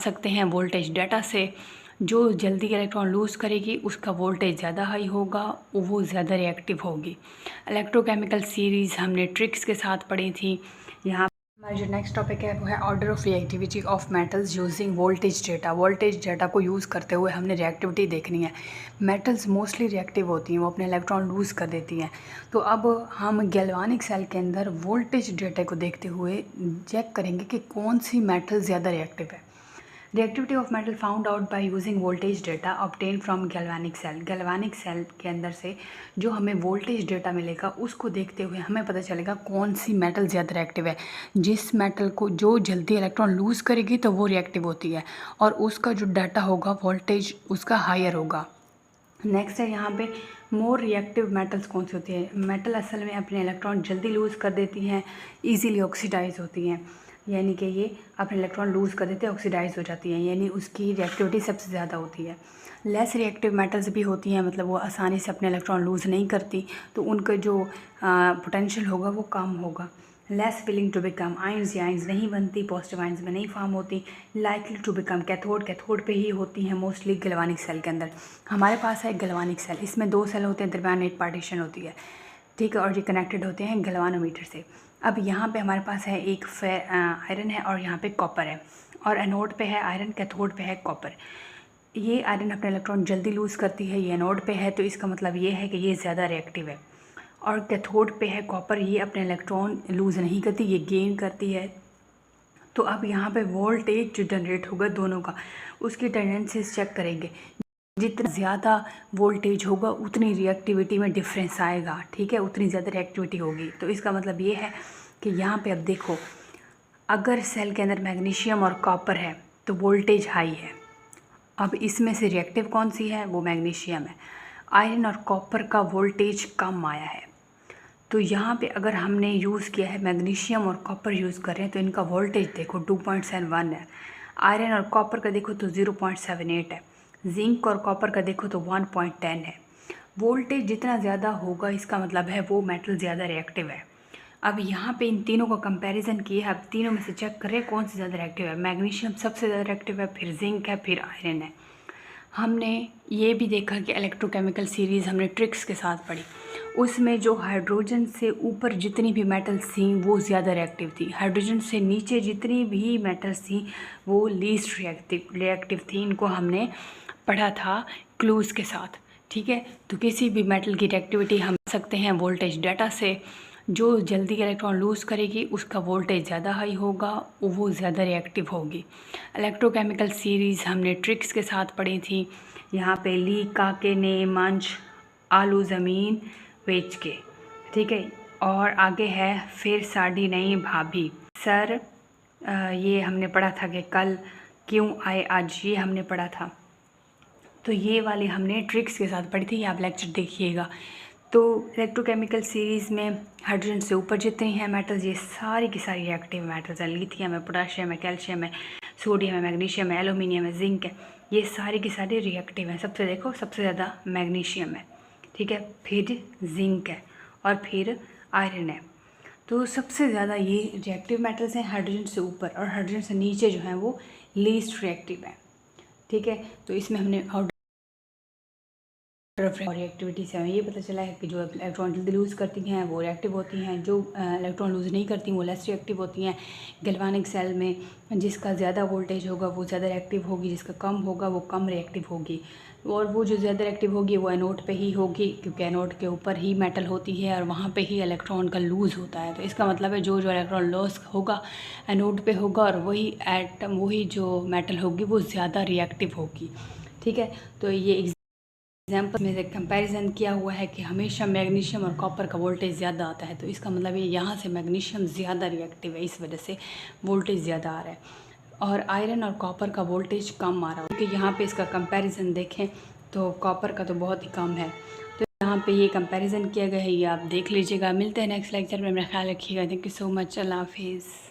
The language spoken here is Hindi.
सकते हैं वोल्टेज डाटा से। जो जल्दी इलेक्ट्रॉन लूज़ करेगी उसका वोल्टेज ज़्यादा हाई होगा, वो ज़्यादा रिएक्टिव होगी। इलेक्ट्रोकेमिकल सीरीज़ हमने ट्रिक्स के साथ पढ़ी थी। यहाँ हमारा जो नेक्स्ट टॉपिक है वो है order of reactivity of metals using voltage data. Voltage data को यूज़ करते हुए हमने रिएक्टिविटी देखनी है। मेटल्स मोस्टली रिएक्टिव होती हैं, वो अपने इलेक्ट्रॉन लूज़ कर देती हैं। तो अब हम गैल्वानिक सेल के अंदर वोल्टेज डाटा को देखते हुए चेक करेंगे कि कौन सी मेटल ज़्यादा रिएक्टिव है। Reactivity of metal found out by using voltage data obtain from galvanic cell. Galvanic cell के अंदर से जो हमें वोल्टेज डाटा मिलेगा उसको देखते हुए हमें पता चलेगा कौन सी मेटल ज़्यादा रिएक्टिव है। जिस मेटल को जो जल्दी इलेक्ट्रॉन लूज़ करेगी तो वो रिएक्टिव होती है और उसका जो डाटा होगा वोल्टेज उसका हायर होगा। नेक्स्ट है यहाँ पे मोर रिएक्टिव मेटल्स कौन सी होती है। मेटल असल में अपने इलेक्ट्रॉन जल्दी लूज़ कर देती हैं, ईजीली ऑक्सीडाइज होती हैं, यानी कि ये अपने इलेक्ट्रॉन लूज़ कर देते हैं, ऑक्सीडाइज हो जाती हैं, यानी उसकी रिएक्टिविटी सबसे ज़्यादा होती है। लेस रिएक्टिव मेटल्स भी होती हैं, मतलब वो आसानी से अपने इलेक्ट्रॉन लूज़ नहीं करती, तो उनका जो पोटेंशियल होगा वो कम होगा। Less willing to become ions, या आयंस नहीं बनती, पॉजिटिव आयंस में नहीं फॉर्म होती। Likely to become cathode, cathode पे ही होती हैं मोस्टली गैल्वानिक सेल के अंदर। हमारे पास है गैल्वानिक सेल, इसमें 2 सेल होते हैं, दरमियान एक पार्टीशन होती है, ठीक है, और ये कनेक्टेड होते हैं गैल्वानोमीटर से। अब यहाँ पे हमारे पास है एक आयरन है और यहाँ पे कॉपर है, और एनोड पे है आयरन, कैथोड पे है कॉपर। ये आयरन अपने इलेक्ट्रॉन जल्दी लूज़ करती है, ये एनोड पे है, तो इसका मतलब ये है कि ये ज़्यादा रिएक्टिव है। और कैथोड पे है कॉपर, ये अपने इलेक्ट्रॉन लूज़ नहीं करती, ये गेन करती है। तो अब यहाँ पे वोल्टेज जो जनरेट होगा दोनों का, उसकी टेंडेंसीज चेक करेंगे। जितना ज़्यादा वोल्टेज होगा उतनी रिएक्टिविटी में डिफरेंस आएगा, ठीक है, उतनी ज़्यादा रिएक्टिविटी होगी। तो इसका मतलब ये है कि यहाँ पे अब देखो, अगर सेल के अंदर मैग्नीशियम और कॉपर है तो वोल्टेज हाई है। अब इसमें से रिएक्टिव कौन सी है, वो मैग्नीशियम है। आयरन और कॉपर का वोल्टेज कम आया है, तो यहाँ पे अगर हमने यूज़ किया है मैग्नीशियम और कॉपर यूज़ कर रहे हैं तो इनका वोल्टेज देखो 2.71 है। आयरन और कॉपर का देखो तो 0.78 है। जिंक और कॉपर का देखो तो 1.10 है। वोल्टेज जितना ज़्यादा होगा इसका मतलब है वो मेटल ज़्यादा रिएक्टिव है। अब यहाँ पे इन तीनों का कंपैरिजन किया है, अब तीनों में से चेक करें कौन सी ज़्यादा रिएक्टिव है। मैग्नीशियम सबसे ज़्यादा रिएक्टिव है, फिर जिंक है, फिर आयरन है। हमने ये भी देखा कि इलेक्ट्रोकेमिकल सीरीज़ हमने ट्रिक्स के साथ पढ़ी, उसमें जो हाइड्रोजन से ऊपर जितनी भी मेटल्स थी वो ज़्यादा रिएक्टिव थी, हाइड्रोजन से नीचे जितनी भी मेटल्स थी वो लीस्ट रिएक्टिव थी। इनको हमने पढ़ा था क्लूज़ के साथ, ठीक है। तो किसी भी मेटल की रिएक्टिविटी हम सकते हैं वोल्टेज डाटा से। जो जल्दी इलेक्ट्रॉन लूज़ करेगी उसका वोल्टेज ज़्यादा हाई होगा, वो ज़्यादा रिएक्टिव होगी। इलेक्ट्रोकेमिकल सीरीज़ हमने ट्रिक्स के साथ पढ़ी थी। यहाँ पे ली काके ने मंच आलू ज़मीन बेच के, ठीक है। और आगे है फिर साड़ी नहीं भाभी सर, ये हमने पढ़ा था कि कल क्यों आए आज, ये हमने पढ़ा था। तो ये वाली हमने ट्रिक्स के साथ पढ़ी थी, आप लेक्चर देखिएगा। तो इलेक्ट्रोकेमिकल सीरीज़ में हाइड्रोजन से ऊपर जितनी हैं मेटल्स, ये सारी की सारी रिएक्टिव मेटल्स हैं। लिथियम है, पोटाशियम है, कैल्शियम है, सोडियम है, मैग्नीशियम है, एल्यूमिनियम है, जिंक है, ये सारी की सारी रिएक्टिव हैं। सबसे देखो सबसे ज़्यादा मैग्नीशियम है, ठीक है, फिर जिंक है और फिर आयरन है। तो सबसे ज़्यादा ये रिएक्टिव मेटल्स हैं हाइड्रोजन से ऊपर, और हाइड्रोजन से नीचे जो हैं वो लीस्ट रिएक्टिव है, ठीक है। तो इसमें हमने और रिएक्टिविटी से हमें ये पता चला है कि जो इलेक्ट्रॉन जल्दी लूज़ करती हैं वो रिएक्टिव होती हैं, जो इलेक्ट्रॉन लूज़ नहीं करती वो लेस रिएक्टिव होती हैं। गैल्वानिक सेल में जिसका ज़्यादा वोल्टेज होगा वो ज़्यादा रिएक्टिव होगी, जिसका कम होगा वो कम रिएक्टिव होगी। और वो जो ज़्यादा रिएक्टिव होगी वो एनोड पे ही होगी, क्योंकि एनोड के ऊपर ही मेटल होती है और वहाँ पे ही इलेक्ट्रॉन का लूज़ होता है। तो इसका मतलब है जो इलेक्ट्रॉन लॉस होगा एनोड पे होगा, और वही एटम वही जो मेटल होगी वो ज़्यादा रिएक्टिव होगी, ठीक है। तो ये एग्जाम्पल में से कंपैरिजन किया हुआ है कि हमेशा मैग्नीशियम और कॉपर का वोल्टेज ज़्यादा आता है, तो इसका मतलब ये यहाँ से मैग्नीशियम ज़्यादा रिएक्टिव है, इस वजह से वोल्टेज ज़्यादा आ रहा है। और आयरन और कॉपर का वोल्टेज कम आ रहा है, क्योंकि यहाँ पे इसका कंपैरिजन देखें तो कॉपर का तो बहुत ही कम है। तो यहाँ पे ये कंपैरिजन किया गया है, ये आप देख लीजिएगा। मिलते हैं नेक्स्ट लेक्चर में, मेरा ख्याल रखिएगा। थैंक यू सो मच, अल्लाह हाफिज़।